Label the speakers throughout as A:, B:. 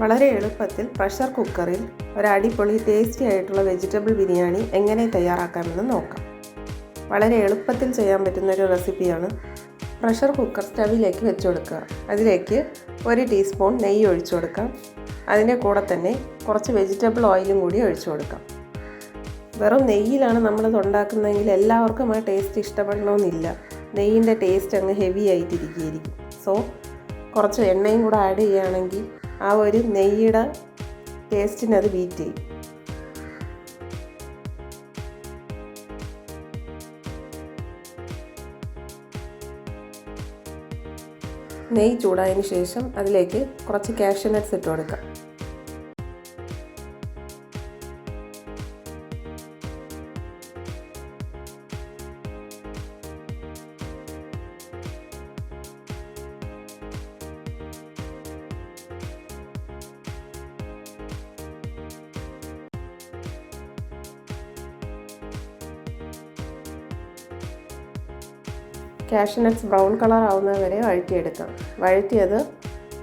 A: വളരെ എളുപ്പത്തിൽ പ്രഷർ കുക്കറിൽ ഒരു അടിപൊളി ടേസ്റ്റി ആയിട്ടുള്ള വെജിറ്റബിൾ ബിരിയാണി എങ്ങനെ തയ്യാറാക്കാമെന്ന് നോക്കാം. വളരെ എളുപ്പത്തിൽ ചെയ്യാൻ പറ്റുന്ന ഒരു റെസിപ്പിയാണ്. പ്രഷർ കുക്കർ സ്റ്റവിലേക്ക് വെച്ച് കൊടുക്കുക. അതിലേക്ക് 1 ടീസ്പൂൺ നെയ്യ് ഒഴിച്ചു കൊടുക്കാം. അതിൻ്റെ കൂടെ തന്നെ കുറച്ച് വെജിറ്റബിൾ ഓയിലും കൂടി ഒഴിച്ചു കൊടുക്കാം. വെറും നെയ്യിലാണ് നമ്മളിത് ഉണ്ടാക്കുന്നതെങ്കിൽ എല്ലാവർക്കും ആ ടേസ്റ്റ് ഇഷ്ടപ്പെടണമെന്നില്ല. നെയ്യിൻ്റെ ടേസ്റ്റ് അങ്ങ് ഹെവി ആയിട്ടിരിക്കുകയായിരിക്കും. സോ കുറച്ച് എണ്ണയും കൂടെ ആഡ് ചെയ്യുകയാണെങ്കിൽ ആ ഒരു നെയ്യുടെ ടേസ്റ്റിന് അത് ബീറ്റ് ചെയ്യും. നെയ്യ് ചൂടായതിന് ശേഷം അതിലേക്ക് കുറച്ച് കാഷ്യൂ നട്ട്സ് ഇട്ട് കൊടുക്കാം. കാഷ്യൂ നട്ട്സ് ബ്രൗൺ കളർ ആവുന്നത് വരെ വഴറ്റിയെടുക്കാം. വഴറ്റിയത്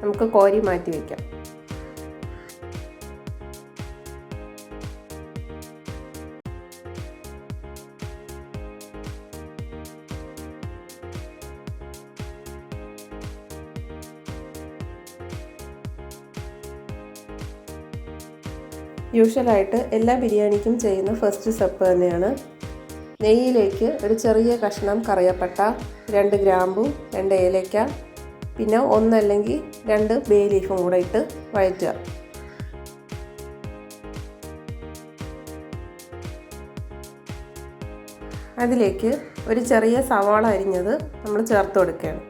A: നമുക്ക് കോരി മാറ്റി വയ്ക്കാം. യൂഷ്വലായിട്ട് എല്ലാ ബിരിയാണിക്കും ചെയ്യുന്ന ഫസ്റ്റ് സ്റ്റെപ്പ് തന്നെയാണ്. നെയ്യിലേക്ക് ഒരു ചെറിയ കഷ്ണം കറിവേപ്പില, 2 ഗ്രാമ്പു, 2 ഏലക്ക, പിന്നെ 1 അല്ലെങ്കിൽ 2 ബേ ലീഫും കൂടെ ഇട്ട് വഴറ്റുക. അതിലേക്ക് ഒരു ചെറിയ സവാള അരിഞ്ഞത് നമ്മൾ ചേർത്ത് കൊടുക്കുകയാണ്.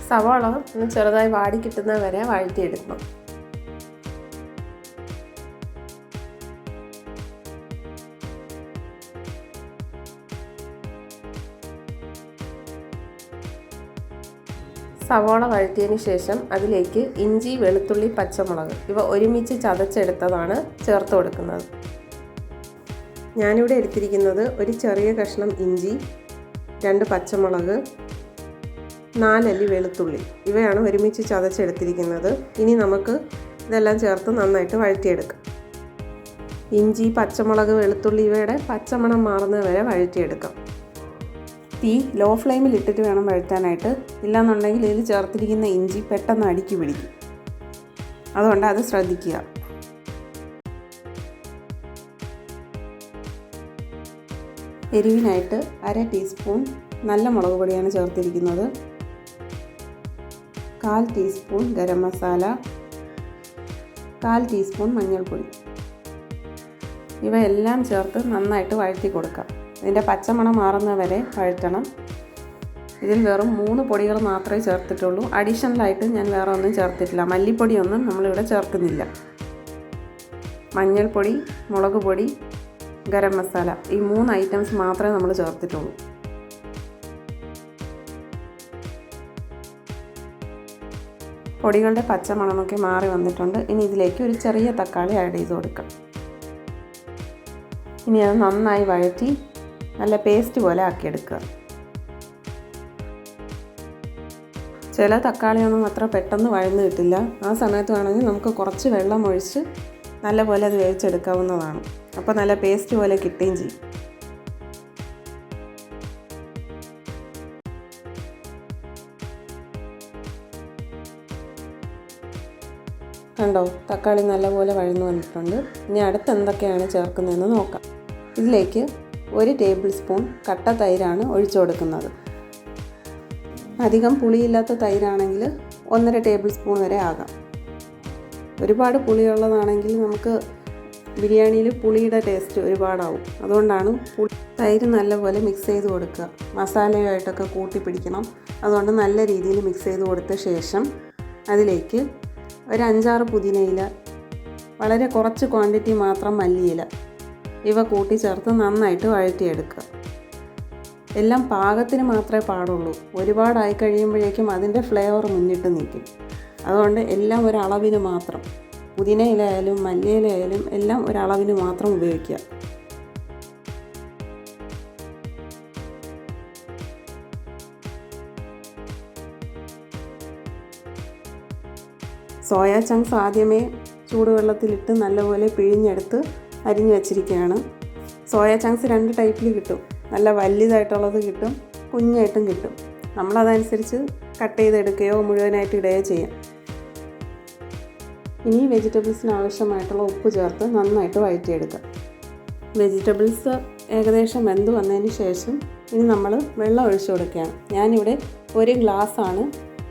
A: സവാള ഒന്ന് ചെറുതായി വാടി കിട്ടുന്ന വരെ വഴറ്റിയെടുക്കണം. സവാള വഴറ്റിയതിന് ശേഷം അതിലേക്ക് ഇഞ്ചി, വെളുത്തുള്ളി, പച്ചമുളക് ഇവ ഒരുമിച്ച് ചതച്ചെടുത്തതാണ് ചേർത്ത് കൊടുക്കുന്നത്. ഞാനിവിടെ എടുത്തിരിക്കുന്നത് ഒരു ചെറിയ കഷ്ണം ഇഞ്ചി, 2 പച്ചമുളക്, 4 അല്ലി വെളുത്തുള്ളി ഇവയാണ് ഒരുമിച്ച് ചതച്ചെടുത്തിരിക്കുന്നത്. ഇനി നമുക്ക് ഇതെല്ലാം ചേർത്ത് നന്നായിട്ട് വഴറ്റിയെടുക്കാം. ഇഞ്ചി, പച്ചമുളക്, വെളുത്തുള്ളി ഇവയുടെ പച്ചമണം മാറുന്നത് വരെ വഴറ്റിയെടുക്കാം. തീ ലോ ഫ്ലെയിമിൽ ഇട്ടിട്ട് വേണം വഴറ്റാനായിട്ട്. ഇല്ലാന്നുണ്ടെങ്കിൽ ഇതിൽ ചേർത്തിരിക്കുന്ന ഇഞ്ചി പെട്ടെന്ന് അടുക്കി പിടിക്കും. അതുകൊണ്ട് അത് ശ്രദ്ധിക്കുക. എരിവിനായിട്ട് 1/2 ടീസ്പൂൺ നല്ല മുളക് പൊടിയാണ് ചേർത്തിരിക്കുന്നത്. 1/4 ടീസ്പൂൺ ഗരം മസാല, 1/4 ടീസ്പൂൺ മഞ്ഞൾപ്പൊടി ഇവയെല്ലാം ചേർത്ത് നന്നായിട്ട് വഴറ്റി കൊടുക്കാം. ഇതിൻ്റെ പച്ചമണം മാറുന്നത് വരെ വഴറ്റണം. ഇതിൽ വെറും 3 പൊടികൾ മാത്രമേ ചേർത്തിട്ടുള്ളൂ. അഡീഷണലായിട്ട് ഞാൻ വേറെ ഒന്നും ചേർത്തിട്ടില്ല. മല്ലിപ്പൊടിയൊന്നും നമ്മളിവിടെ ചേർക്കുന്നില്ല. മഞ്ഞൾപ്പൊടി, മുളക് പൊടി, ഗരം മസാല ഈ 3 ഐറ്റംസ് മാത്രമേ നമ്മൾ ചേർത്തിട്ടുള്ളൂ. പൊടികളുടെ പച്ചമണമൊക്കെ മാറി വന്നിട്ടുണ്ട്. ഇനി ഇതിലേക്ക് ഒരു ചെറിയ തക്കാളി ആഡ് ചെയ്ത് കൊടുക്കാം. ഇനി അത് നന്നായി വഴറ്റി നല്ല പേസ്റ്റ് പോലെ ആക്കിയെടുക്കുക. ചില തക്കാളിയൊന്നും അത്ര പെട്ടെന്ന് വഴന്ന് കിട്ടില്ല. ആ സമയത്ത് വേണമെങ്കിൽ നമുക്ക് കുറച്ച് വെള്ളം ഒഴിച്ച് നല്ലപോലെ അത് വേവിച്ചെടുക്കാവുന്നതാണ്. അപ്പോൾ നല്ല പേസ്റ്റ് പോലെ കിട്ടുകയും ചെയ്യും. കണ്ടോ, തക്കാളി നല്ലപോലെ വഴന്നു വന്നിട്ടുണ്ട്. ഇനി അടുത്ത് എന്തൊക്കെയാണ് ചേർക്കുന്നതെന്ന് നോക്കാം. ഇതിലേക്ക് 1 ടേബിൾ സ്പൂൺ കട്ട തൈരാണ് ഒഴിച്ചു കൊടുക്കുന്നത്. അധികം പുളിയില്ലാത്ത തൈരാണെങ്കിൽ 1.5 ടേബിൾ സ്പൂൺ വരെ ആകാം. ഒരുപാട് പുളിയുള്ളതാണെങ്കിൽ നമുക്ക് ബിരിയാണിയിൽ പുളിയുടെ ടേസ്റ്റ് ഒരുപാടാവും. അതുകൊണ്ടാണ് തൈര് നല്ലപോലെ മിക്സ് ചെയ്ത് കൊടുക്കുക. മസാലയുമായിട്ടൊക്കെ കൂട്ടി പിടിക്കണം. അതുകൊണ്ട് നല്ല രീതിയിൽ മിക്സ് ചെയ്ത് കൊടുത്ത ശേഷം അതിലേക്ക് ഒരു 5-6 പുതിനയില, വളരെ കുറച്ച് ക്വാണ്ടിറ്റി മാത്രം മല്ലിയില ഇവ കൂട്ടി ചേർത്ത് നന്നായിട്ട് വഴറ്റിയെടുക്കുക. എല്ലാം പാകത്തിന് മാത്രമേ പാടുള്ളൂ. ഒരുപാടായി കഴിയുമ്പോഴേക്കും അതിൻ്റെ ഫ്ലേവർ മുന്നിട്ട് നിൽക്കും. അതുകൊണ്ട് എല്ലാം ഒരളവിന് മാത്രം. പുതിന ഇലയായാലും മല്ലിയിലയായാലും എല്ലാം ഒരളവിന് മാത്രം ഉപയോഗിക്കുക. സോയാ ചങ്ക്സ് ആദ്യമേ ചൂടുവെള്ളത്തിലിട്ട് നല്ലപോലെ പിഴിഞ്ഞെടുത്ത് അരിഞ്ഞു വച്ചിരിക്കുകയാണ്. സോയാ ചങ്ക്സ് 2 ടൈപ്പിൽ കിട്ടും. നല്ല വലുതായിട്ടുള്ളത് കിട്ടും, കുഞ്ഞായിട്ടും കിട്ടും. നമ്മളതനുസരിച്ച് കട്ട് ചെയ്തെടുക്കുകയോ മുഴുവനായിട്ട് ഇടുകയോ ചെയ്യാം. ഇനി വെജിറ്റബിൾസിന് ആവശ്യമായിട്ടുള്ള ഉപ്പ് ചേർത്ത് നന്നായിട്ട് വഴറ്റിയെടുക്കുക. വെജിറ്റബിൾസ് ഏകദേശം വെന്ത് വന്നതിന് ശേഷം ഇനി നമ്മൾ വെള്ളം ഒഴിച്ചു കൊടുക്കുകയാണ്. ഞാനിവിടെ 1 ഗ്ലാസ്സാണ്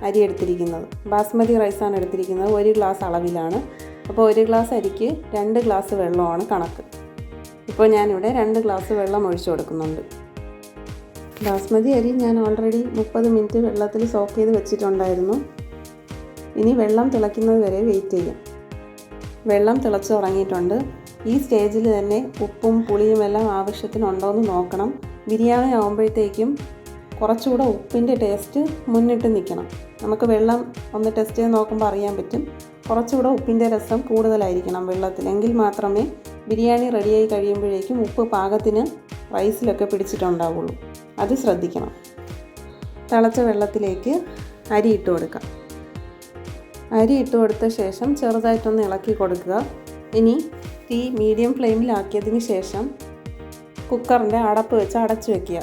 A: അരി എടുത്തിരിക്കുന്നത്. ബാസ്മതി റൈസാണ് എടുത്തിരിക്കുന്നത്. 1 ഗ്ലാസ് അളവിലാണ്. അപ്പോൾ 1 ഗ്ലാസ് അരിക്ക് 2 ഗ്ലാസ് വെള്ളമാണ് കണക്ക്. ഇപ്പോൾ ഞാനിവിടെ 2 ഗ്ലാസ് വെള്ളം ഒഴിച്ചു കൊടുക്കുന്നുണ്ട്. ബാസ്മതി അരി ഞാൻ ഓൾറെഡി 30 മിനിറ്റ് വെള്ളത്തിൽ സോക്ക് ചെയ്ത് വെച്ചിട്ടുണ്ടായിരുന്നു. ഇനി വെള്ളം തിളയ്ക്കുന്നത് വരെ വെയിറ്റ് ചെയ്യാം. വെള്ളം തിളച്ച് തുടങ്ങിയിട്ടുണ്ട്. ഈ സ്റ്റേജിൽ തന്നെ ഉപ്പും പുളിയും എല്ലാം ആവശ്യത്തിനുണ്ടോ എന്ന് നോക്കണം. ബിരിയാണി ആകുമ്പോഴത്തേക്കും കുറച്ചുകൂടെ ഉപ്പിൻ്റെ ടേസ്റ്റ് മുന്നിട്ട് നിൽക്കണം. നമുക്ക് വെള്ളം ഒന്ന് ടെസ്റ്റ് ചെയ്ത് നോക്കുമ്പോൾ അറിയാൻ പറ്റും. കുറച്ചുകൂടെ ഉപ്പിൻ്റെ രസം കൂടുതലായിരിക്കണം വെള്ളത്തിൽ. എങ്കിൽ മാത്രമേ ബിരിയാണി റെഡിയായി കഴിയുമ്പോഴേക്കും ഉപ്പ് പാകത്തിന് റൈസിലൊക്കെ പിടിച്ചിട്ടുണ്ടാവുള്ളൂ. അത് ശ്രദ്ധിക്കണം. തിളച്ച വെള്ളത്തിലേക്ക് അരി ഇട്ട് കൊടുക്കാം. അരി ഇട്ട് കൊടുത്ത ശേഷം ചെറുതായിട്ടൊന്ന് ഇളക്കി കൊടുക്കുക. ഇനി തീ മീഡിയം ഫ്ലെയിമിലാക്കിയതിന് ശേഷം കുക്കറിൻ്റെ അടപ്പ് വെച്ച് അടച്ചു വയ്ക്കുക.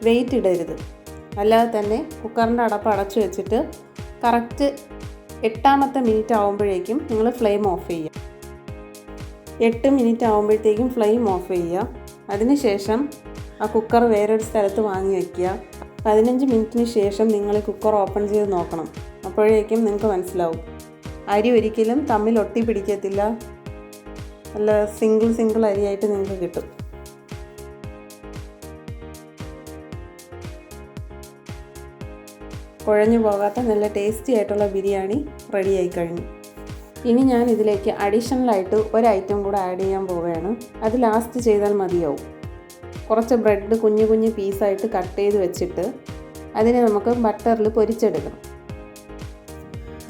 A: വെയിറ്റ് ഇടരുത്. അല്ലാതെ തന്നെ കുക്കറിൻ്റെ അടപ്പ് അടച്ചു വെച്ചിട്ട് കറക്റ്റ് 8ാമത്തെ മിനിറ്റ് ആകുമ്പോഴേക്കും നിങ്ങൾ ഫ്ലെയിം ഓഫ് ചെയ്യുക. 8 മിനിറ്റ് ആകുമ്പോഴത്തേക്കും ഫ്ലെയിം ഓഫ് ചെയ്യുക. അതിനുശേഷം ആ കുക്കർ വേറൊരു സ്ഥലത്ത് വാങ്ങി വയ്ക്കുക. 15 മിനിറ്റിന് ശേഷം നിങ്ങൾ കുക്കർ ഓപ്പൺ ചെയ്ത് നോക്കണം. അപ്പോഴേക്കും നിങ്ങൾക്ക് മനസ്സിലാവും. അരി ഒരിക്കലും തമ്മിൽ ഒട്ടി പിടിക്കത്തില്ല. നല്ല സിംഗിൾ അരിയായിട്ട് നിങ്ങൾക്ക് കിട്ടും. കുഴഞ്ഞു പോകാത്ത നല്ല ടേസ്റ്റി ആയിട്ടുള്ള ബിരിയാണി റെഡിയായി കഴിഞ്ഞു. ഇനി ഞാൻ ഇതിലേക്ക് അഡീഷണലായിട്ട് ഒരു ഐറ്റം കൂടെ ആഡ് ചെയ്യാൻ പോവുകയാണ്. അത് ലാസ്റ്റ് ചെയ്താൽ മതിയാവും. കുറച്ച് ബ്രെഡ് കുഞ്ഞു പീസായിട്ട് കട്ട് ചെയ്ത് വെച്ചിട്ട് അതിനെ നമുക്ക് ബട്ടറിൽ പൊരിച്ചെടുക്കണം.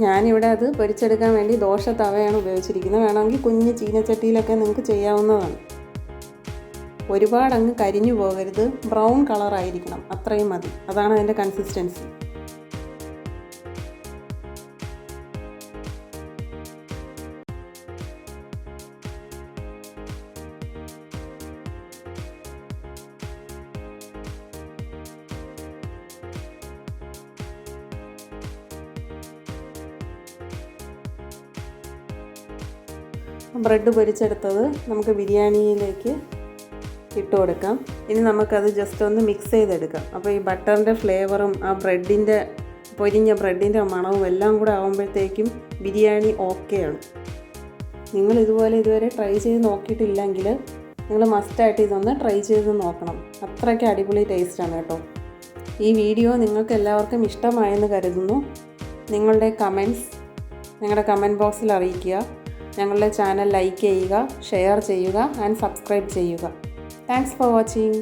A: ഞാനിവിടെ അത് പൊരിച്ചെടുക്കാൻ വേണ്ടി ദോശ തവയാണ് ഉപയോഗിച്ചിരിക്കുന്നത്. വേണമെങ്കിൽ കുഞ്ഞ് ചീനച്ചട്ടിയിലൊക്കെ നിങ്ങൾക്ക് ചെയ്യാവുന്നതാണ്. ഒരുപാട് അങ്ങ് കരിഞ്ഞു പോകരുത്. ബ്രൗൺ കളറായിരിക്കണം, അത്രയും മതി. അതാണ് അതിൻ്റെ കൺസിസ്റ്റൻസി. ബ്രെഡ് പൊരിച്ചെടുത്തത് നമുക്ക് ബിരിയാണിയിലേക്ക് ഇട്ട് കൊടുക്കാം. ഇനി നമുക്കത് ജസ്റ്റ് ഒന്ന് മിക്സ് ചെയ്തെടുക്കാം. അപ്പോൾ ഈ ബട്ടറിൻ്റെ ഫ്ലേവറും ആ പൊരിഞ്ഞ ബ്രെഡിൻ്റെ മണവും എല്ലാം കൂടെ ആകുമ്പോഴത്തേക്കും ബിരിയാണി ഓക്കെയാണ്. നിങ്ങൾ ഇതുവരെ ട്രൈ ചെയ്ത് നോക്കിയിട്ടില്ലെങ്കിൽ നിങ്ങൾ മസ്റ്റായിട്ട് ഇതൊന്ന് ട്രൈ ചെയ്ത് നോക്കണം. അത്രയ്ക്ക് അടിപൊളി ടേസ്റ്റാണ് കേട്ടോ. ഈ വീഡിയോ നിങ്ങൾക്ക് എല്ലാവർക്കും ഇഷ്ടമായെന്ന് കരുതുന്നു. നിങ്ങളുടെ കമൻറ്റ്സ് ഞങ്ങളുടെ കമൻറ്റ് ബോക്സിൽ അറിയിക്കുക. ഞങ്ങളുടെ ചാനൽ ലൈക്ക് ചെയ്യുക, ഷെയർ ചെയ്യുക ആൻഡ് സബ്സ്ക്രൈബ് ചെയ്യുക. Thanks for watching.